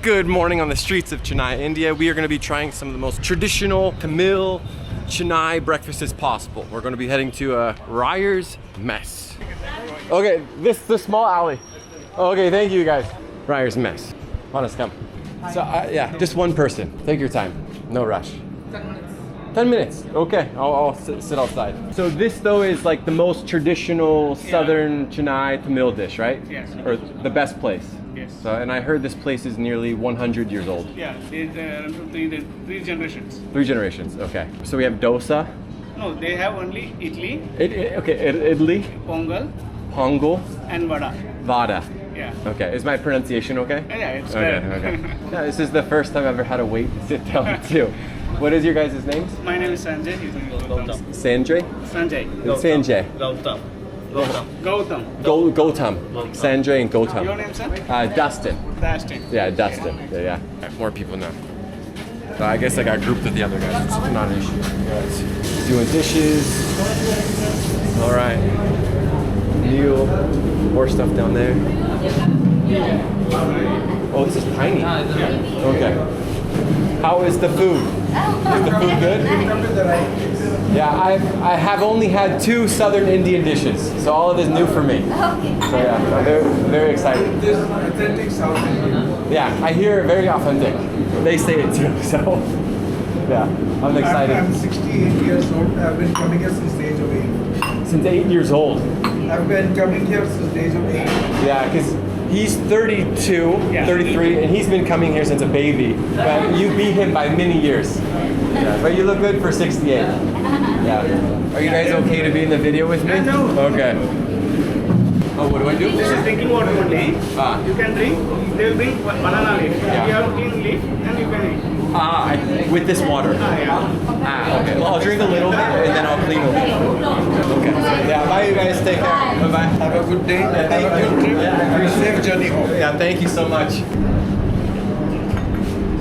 Good morning on the streets of Chennai, India. We are going to be trying some of the most traditional Tamil Chennai breakfasts possible. We're going to be heading to Ryer's Mess. Okay, this the small alley. Okay, thank you guys. Ryer's Mess. Honest, come. So yeah, just one person. Take your time. No rush. 10 minutes. Okay, I'll sit outside. So this though is like the most traditional southern Chennai Tamil dish, right? Yes. Or the best place. Yes. So, and I heard this place is nearly 100 years old. Yeah, it's three generations. 3 generations. Okay. So we have dosa. No, they have only idli, Idli, pongal, pongal, and vada. vada. Yeah. Okay. Is my pronunciation okay? Yeah, it's Okay. correct. Okay. Yeah, this is the first time I've ever had to wait to sit down too. What is your guys' names? My name is Sanjay. His name is Gautam. Sanjay? Sanjay. Sanjay. Gautam. Gautam. Sanjay and Gautam. Your name, sir? Dustin. Dustin. Yeah, Dustin. Yeah. More people now. So I guess I got grouped with the other guys. It's not an issue. Guys doing dishes. All right. Meal. More stuff down there. Oh, this is tiny. Okay. How is the food? Is the food good? Yeah, I have only had 2 southern Indian dishes, so all of this is new for me. Okay. So yeah, I'm very excited. This authentic South Indian. Yeah, I hear very authentic. They say it too, so yeah, I'm excited. I'm 68 years old. I've been coming here since the age of 8. Since 8 years old. I've been coming here since the age of 8. Yeah, because he's 32, Yeah. 33, and he's been coming here since a baby. But you beat him by many years. Yeah, but you look good for 68. Yeah. Are you guys okay to be in the video with me? No. Okay. Oh, what do I do? This is drinking water only. Ah. You can drink. They will bring banana leaf. Yeah. You have a clean leaf and you can eat. With this water. Yeah. Okay. Well, I'll drink a little bit and then I'll clean a little. Okay. Yeah, bye you guys. Take care. Bye-bye. Have a good day. Have a good trip. Safe journey home. Yeah, thank you so much.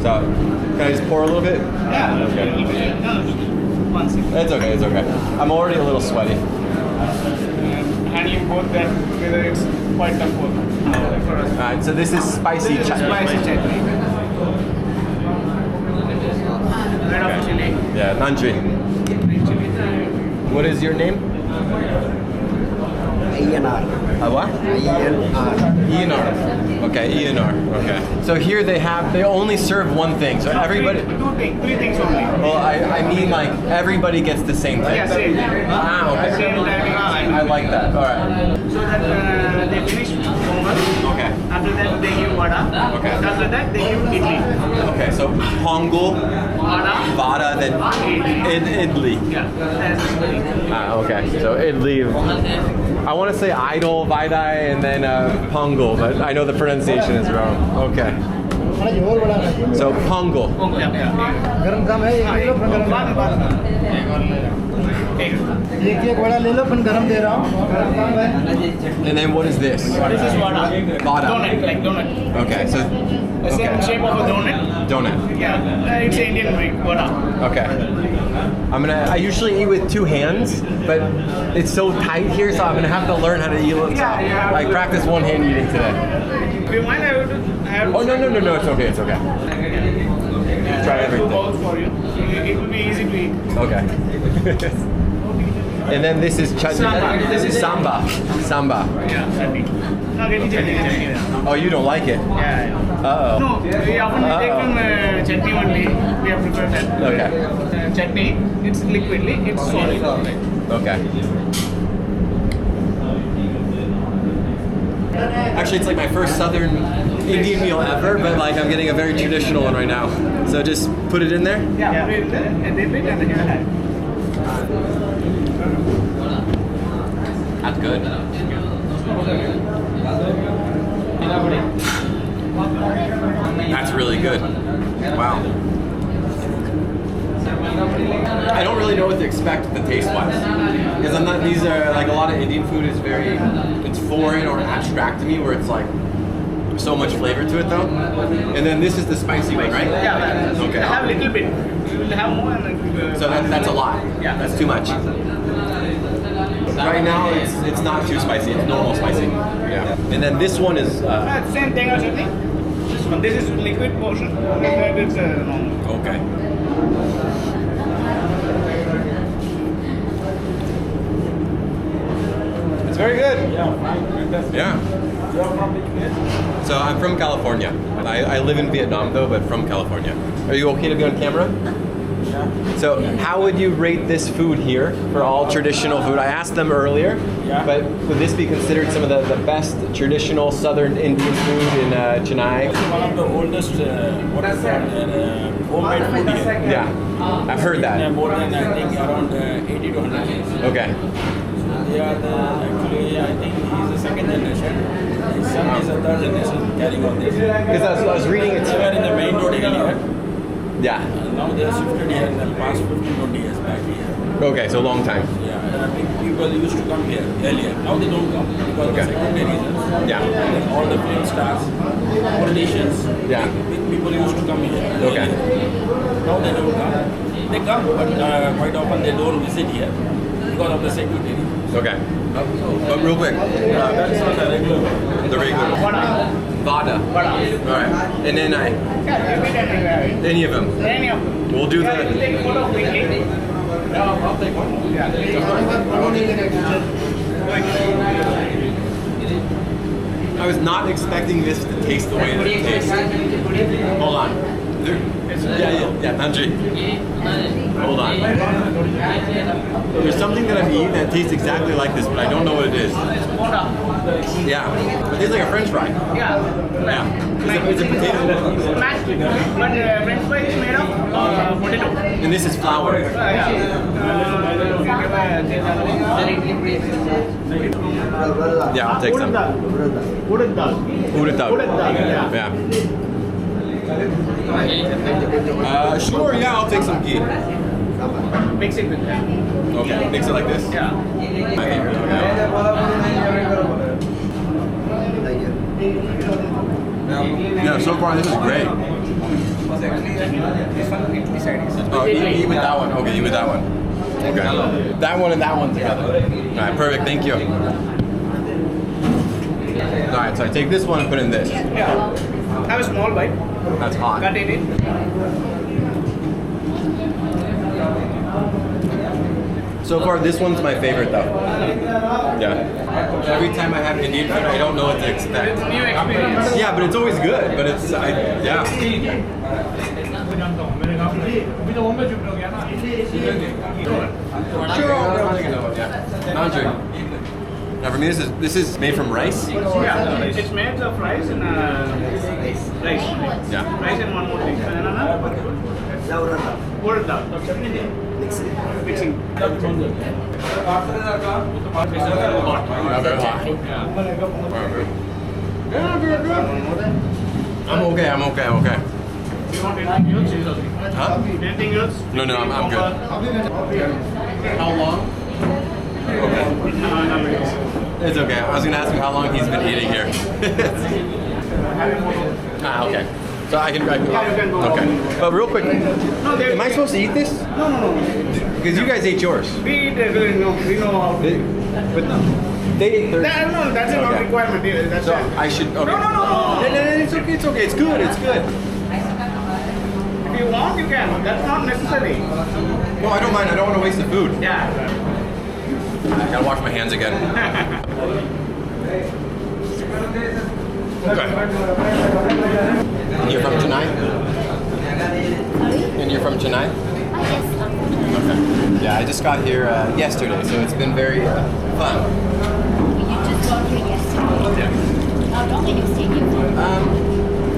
So, can I just pour a little bit? Yeah. Okay. One second. It's okay, it's okay. I'm already a little sweaty. Handling both that together, it's quite tough work for us. Alright, so this is spicy chutney. Spicy chutney. Red of chili. Yeah, Nandri. What is your name? What? ENR. Okay, ENR. Okay. So here they only serve one thing. So everybody. Three things only. Well, I mean like everybody gets the same thing. Yeah, same. Ah, okay. Same timing. I like that. All right. So that they finish pongal. Okay. After that they give vada. Okay. After that they give idli. Okay. So pongal, vada, then idli. Yeah. That's idli. Okay. So idli. I want to say idol, vidai, and then pongal, but I know the pronunciation is wrong. Okay. So pongal. Yeah. And then what is this? This is vada. Vada. Donut, like donut. Okay. So The same shape of a donut. donut. Yeah. It's Indian drink, vada. Okay. I usually eat with 2 hands, but it's so tight here, so I'm gonna have to learn how to eat with Yeah. like practice one hand eating today. Do you mind? I have Oh no, it's okay, it's okay. Try two everything. bowls for you. It will be easy to eat. Okay. And then this is chutney. Samba. This is samba. Samba. Yeah, chutney. No, get chutney. Oh, you don't like it? Yeah. Uh-oh. No, we often take from chutney only. We have prepared that. Okay. Chutney, it's liquidly, it's solid. Okay. Actually, it's like my first southern Indian meal ever, but like I'm getting a very traditional one right now. So just put it in there? Yeah, put it in there, and then and then you add. That's good. That's really good. Wow. I don't really know what to expect the taste-wise, because I'm not. These are like a lot of Indian food is very, it's foreign or abstract to me, where it's like so much flavor to it though. And then this is the spicy one, right? Yeah, Okay. have a little bit. You will have more. So that's a lot. Yeah, that's too much. Right now, it's not too spicy. It's normal spicy. Yeah. And then this one is. Same thing or something. This one. This is liquid portion. And that is normal. Okay. It's very good. Yeah. So I'm from California. I live in Vietnam though, but from California. Are you okay to be on camera? So how would you rate this food here for all traditional food? I asked them earlier, but would this be considered some of the best traditional southern Indian food in Chennai? One of the oldest homemade food here. Yeah, I've heard that. More than I think around 80 to 100 years. Okay. They are actually, I think he's the second generation. His son is the third generation carrying on this. Because I was reading it. They were in the main road earlier. Yeah. Now they are shifted here in the past 15-20 years back here. Okay, so long time. Yeah, I think people used to come here earlier. Now they don't come because of the secondary reasons. Yeah. And then all the film stars, politicians, Yeah. big people used to come here. Okay. Earlier. Now they don't come. They come, but quite often they don't visit here because of the security reasons. Okay. But real quick, That's not a regular one. the regular Vada. All right. And then Yeah, you can anywhere. any of them. Any of them. We'll do Yeah, you the. take photo quickly. I'll take one. I was not expecting this to taste the way that it tastes. Hold on. Yeah, Nanji. Hold on. There's something that I'm eating that tastes exactly like this, but I don't know what it is. Yeah, it tastes like a French fry. Yeah, it's a potato. Mashed potato. But French fry is made of potato. And this is flour. Yeah, I'll take some. Urad dal. Urad dal. Yeah. Yeah. Sure, yeah, I'll take some ghee. Mix it with that. Okay, mix it like this? Yeah. Yeah, so far this is great. Oh, eat with that one. Okay, eat with that one. Okay. That one and that one together. Alright, perfect, thank you. Alright, so I take this one and put in this. Yeah. Have a small bite. That's hot. Cut in it. So far, this one's my favorite though. Yeah. Every time I have Indian food, I don't know what to expect. New experience. Yeah, but it's always good. But it's, yeah. Sure, I'll take another one, yeah. Nanji. Now for me, this is made from rice. Yeah, it's made of rice and rice. Yeah. Rice and one more thing. Urad dal. Mixing. Yeah, very good. I'm okay. You want anything else? It's okay. Huh? Anything else? No, I'm good. How long? Okay. It's okay. I was gonna ask him how long he's been eating here. Okay. So I can go. Okay. But real quick, am I supposed to eat this? No. Because you guys ate yours. We eat everything. No, we know how to. But they ate theirs. No, that's not Okay. requirement. That's So it. I should. Okay. No. It's okay. It's okay. It's good. It's good. If you want, you can. That's not necessary. No, I don't mind. I don't want to waste the food. Yeah. I gotta wash my hands again. Okay. And you're from Chennai? And you're from Chennai? Yes. Okay. Yeah, I just got here yesterday, so it's been very fun. You just got here yesterday. Yeah. How long are you staying here for?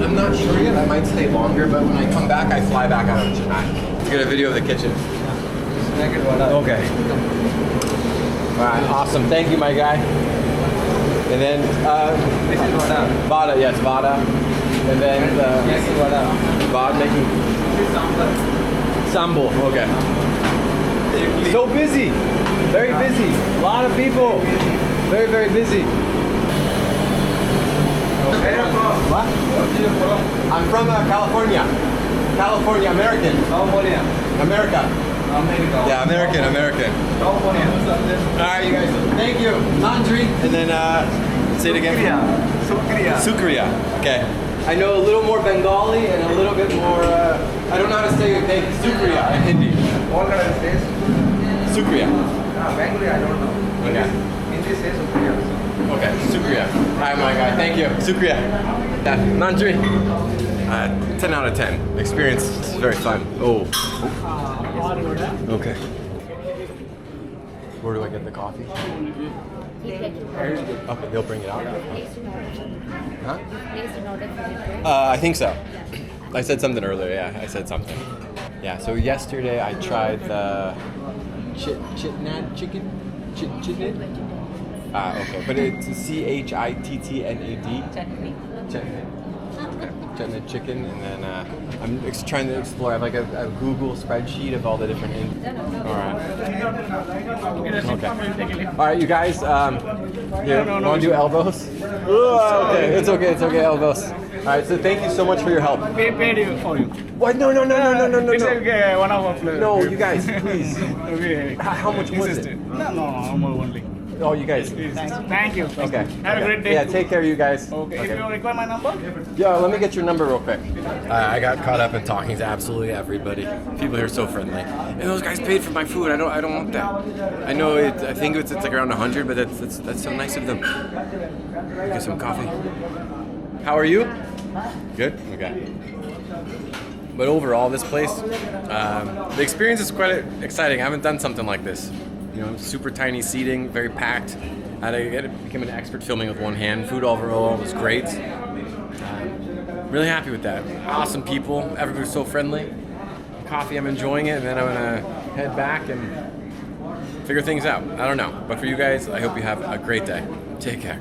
I'm not sure yet. I might stay longer, but when I come back, I fly back out of Chennai. Let's get a video of the kitchen. Okay. All right, awesome. Thank you, my guy. And then, This is vada. Vada, yes, Vada. And then, Yes, vada. Vada making This is sambar. sambo. Okay. So busy. Very busy. A lot of people. Very, very busy. Where are you from? What? Where are you from? I'm from California. California, American. California. America. America. Yeah, American. California. All right, you guys. Thank you. Laundry. And then say it again. Sukriya. Sukriya. Okay. I know a little more Bengali and a little bit more, I don't know how to say thank you, Sukriya in Hindi. All that says, Sukriya. Bengali, I don't know. Okay. Hindi says Sukriya. Okay, Sukriya. Hi, my guy. Thank you. Sukriya. Nandri. 10 out of 10. Experience is very fun. Oh. Okay. Where do I get the coffee? Okay, they'll bring it out. Huh? Placed an order for it, right? I think so. I said something earlier. Yeah, I said something. Yeah. So yesterday I tried the chitnad chicken. Chitnad. Okay, but it's CHITTNAD. Chutney. Chitnad. Okay, chitnad chicken, and then I'm trying to explore. I have like a Google spreadsheet of all the different. All right. Okay. All right, you guys. Here, want to do elbows? Okay, it's okay. It's okay. Elbows. All right. So thank you so much for your help. Paid you for you. What? No. It's okay, one of our players. No, you guys, please. Okay. How much was it? No, more only. Oh, you guys. Thank you. Okay. Have a great day. Yeah, take care, you guys. Okay. If you require my number, Yeah, let me get your number real quick. I got caught up in talking to absolutely everybody. People here are so friendly. And those guys paid for my food. I don't want that. I know it. I think it's like around 100, but that's so nice of them. Get some coffee. How are you? Good. Okay. But overall, this place, the experience is quite exciting. I haven't done something like this. You know, super tiny seating, very packed. I had to become an expert filming with one hand. Food overall was great. Really happy with that. Awesome people. Everybody's so friendly. Coffee, I'm enjoying it, and then I'm gonna head back and figure things out. I don't know. But for you guys, I hope you have a great day. Take care.